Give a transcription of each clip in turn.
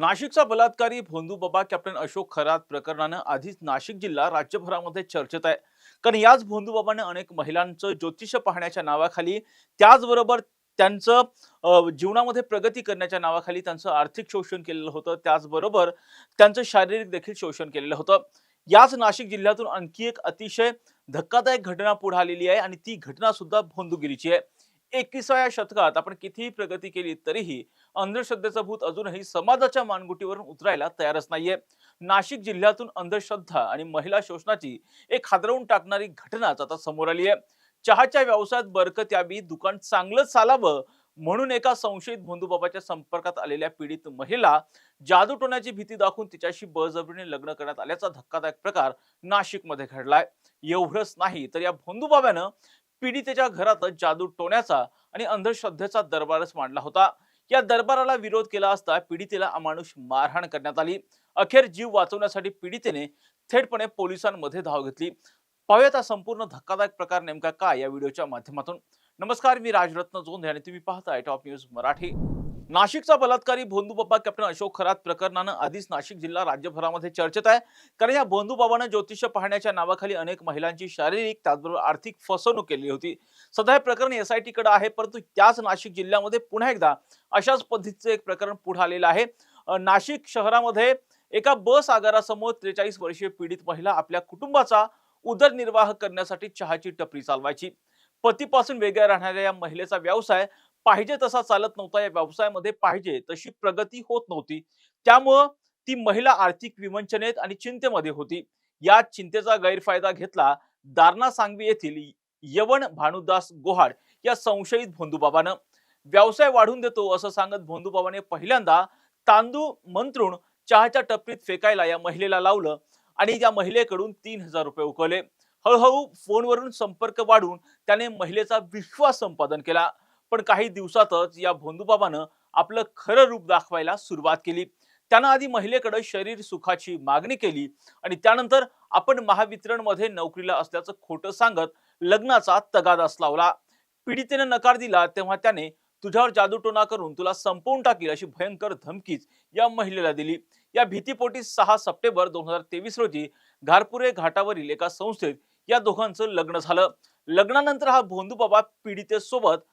नाशिकचा बलात्कारी भोंदूबाबा कॅप्टन अशोक खरात प्रकरणानं आधीच नाशिक जिल्हा राज्यभरामध्ये चर्चेत आहे. कारण याच भोंदूबाबाने अनेक महिलांचं ज्योतिष पाहण्याच्या नावाखाली, त्याचबरोबर त्यांचं जीवनामध्ये प्रगती करण्याच्या नावाखाली त्यांचं आर्थिक शोषण केलेलं होतं, त्याचबरोबर त्यांचं शारीरिक देखील शोषण केलेलं होतं. याच नाशिक जिल्ह्यातून आणखी एक अतिशय धक्कादायक घटना पुढे आलेली आहे आणि ती घटना सुद्धा भोंदूगिरीची आहे. 21व्या शतकात आपण कितीही प्रगती केली तरीही अंधश्रद्धेचं भूत अजूनही समाजाच्या मानगुटीवरून उतरायला तयारच नाहीये. नाशिक जिल्ह्यातून अंधश्रद्धा आणि महिला शोषणाची एक हादरवून टाकणारी घटनाच आता समोर आली आहे. चहाच्या व्यवसायात बरकत यावी, दुकान चांगलं चालावं म्हणून एका संशयित भोंदूबाबाच्या संपर्कात आलेल्या पीडित महिला जादूटोण्याची भीती दाखवून तिच्याशी बळजबरीने लग्न करण्यात आल्याचा धक्कादायक प्रकार नाशिकमध्ये घडलाय. एवढंच नाही तर या भोंदूबाबानं पीडितेच्या घरातच जादू टोण्याचा आणि अंधश्रद्धेचा दरबारच मांडला होता. या दरबाराला विरोध केला असता पीडितेला अमानुष मारहाण करण्यात आली. अखेर जीव वाचवण्यासाठी पीडितेने थेटपणे पोलिसांमध्ये धाव घेतली. पाहूयात हा संपूर्ण धक्कादायक प्रकार नेमका काय या व्हिडिओच्या माध्यमातून. नमस्कार, मी राजरत्न जोंधे आणि तुम्ही पाहताय टॉप न्यूज मराठी. नाशिकचा बलात्कारी भोंदूबाबा कॅप्टन अशोक खरात प्रकरणानं आधीच नाशिक जिल्हा राज्यभरामध्ये चर्चेत आहे. कारण या भोंदूबाबानं ज्योतिष पाहण्याच्या नावाखाली अनेक महिलांची शारीरिक त्याचबरोबर आर्थिक फसवणूक केली होती. सध्या हे प्रकरण एसआयटी कडे आहे, परंतु त्याच नाशिक जिल्ह्यामध्ये पुन्हा एकदा अशाच पद्धतीचं एक प्रकरण पुढे आलेलं आहे. नाशिक शहरामध्ये एका बस आगारासमोर 43 वर्षीय पीडित महिला आपल्या कुटुंबाचा उदरनिर्वाह करण्यासाठी चहाची टपरी चालवायची. पतीपासून वेगळ्या राहणाऱ्या या महिलेचा व्यवसाय पाहिजे तसा चालत नव्हता. या व्यवसायामध्ये पाहिजे तशी प्रगती होत नव्हती. त्यामुळं ती महिला आर्थिक विवंचनेत आणि चिंतेमध्ये होती. या चिंतेचा गैरफायदा घेतला दारणा सांगवी येथील यवन भानुदास गोहाड या संशयित भोंदूबाबानं. व्यवसाय वाढून देतो असं सांगत भोंदूबाबाने पहिल्यांदा तांदूळ मंत्रून चहाच्या टपरीत फेकायला या महिलेला लावलं आणि त्या महिलेकडून 3000 रुपये उकळले. हळूहळू फोनवरून संपर्क वाढून त्याने महिलेचा विश्वास संपादन केला. पण काही दिवसातच या भोंदूबाबानं आपलं खरं रूप दाखवायला सुरुवात केली. त्यानं आधी महिलेकडे शरीर सुखाची मागणी केली आणि त्यानंतर आपण महावितरणमध्ये नोकरीला असल्याचं खोटं सांगत लग्नाचा तगादाच लावला. पीडितेने नकार दिला तेव्हा त्याने तुझ्यावर जादूटोणा करून तुला संपवून टाकील अशी भयंकर धमकीच या महिलेला दिली. या भीतीपोटी 6 सप्टेंबर 2023 रोजी घारपुरे घाटावरील एका संस्थेत या दोघांचं लग्न झालं. लग्नानंतर हा भोंदूबाबा पीडितेसोबत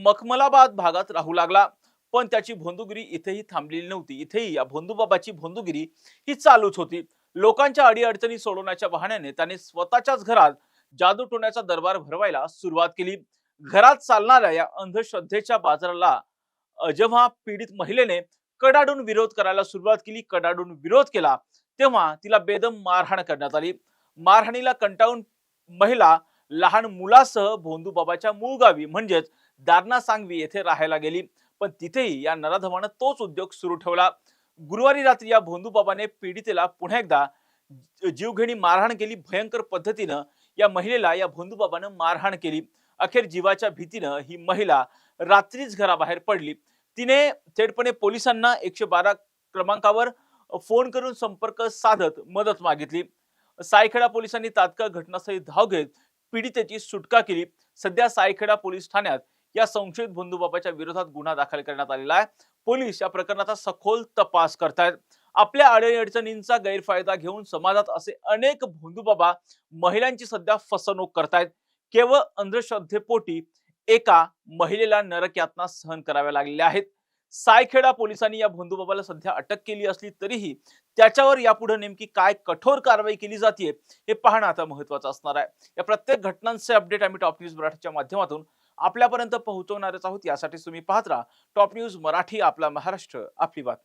मखमलाबाद भागात राहू लागला. पण त्याची भोंदूगिरी इथेही थांबलेली नव्हती. इथेही या भोंदूबाबाची भोंदूगिरी ही चालूच होती. लोकांच्या अडीअडचणी सोडवण्याच्या बहाण्याने त्याने स्वतःच्याच घरात जादूटोण्याचा दरबार भरवायला सुरुवात केली. घरात चालणाऱ्या या अंधश्रद्धेच्या बाजाराला जेव्हा पीडित महिलेने कडाडून विरोध करायला सुरुवात केली, कडाडून विरोध केला, तेव्हा तिला बेदम मारहाण करण्यात आली. मारहाणीला कंटाळून महिला लहान मुलासह भोंदूबाबाच्या मूळ गावी म्हणजेच दारणा सांगवी येथे राहायला गेली. पण तिथेही या नराधमानं तोच उद्योग सुरू ठेवला. गुरुवारी रात्री या भोंदूबाबाने पीडितेला पुन्हा एकदा जीवघेणी मारहाण केली. भयंकर पद्धतीनं या महिलेला या भोंदूबाबानं मारहाण केली. अखेर जीवाच्या भीतीनं ही महिला रात्रीच घराबाहेर पडली. तिने थेटपणे पोलिसांना 112 क्रमांकावर फोन करून संपर्क साधत मदत मागितली. सायखेडा पोलिसांनी तात्काळ घटनास्थळी धाव घेत पीडितेची सुटका केली. सध्या सायखेडा पोलीस ठाण्यात या संशयित भोंदूबाबाच्या विरोधात गुन्हा दाखल करण्यात आलेला आहे. पोलीस या प्रकरणाचा सखोल तपास करतायत. आपल्या अडीअडचणींचा गैरफायदा घेऊन समाजात असे अनेक भोंदूबाबा महिलांची सध्या फसवणूक करतायत. केवळ अंधश्रद्धेपोटी एका महिलेला नरक यातना सहन कराव्या लागलेल्या आहेत. सायखेडा पोलिसांनी या भोंदूबाबाला सध्या अटक केली असली तरीही त्याच्यावर यापुढे नेमकी काय कठोर कारवाई केली जाते हे पाहणं आता महत्त्वाचं असणार आहे. या प्रत्येक घटनांचे अपडेट आम्ही टॉप न्यूज मराठीच्या माध्यमातून आपल्यापर्यंत पोहोचवणारच आहोत. यासाठी तुम्ही पाहत राहा टॉप न्यूज मराठी, आपला महाराष्ट्र, आपली बातमी.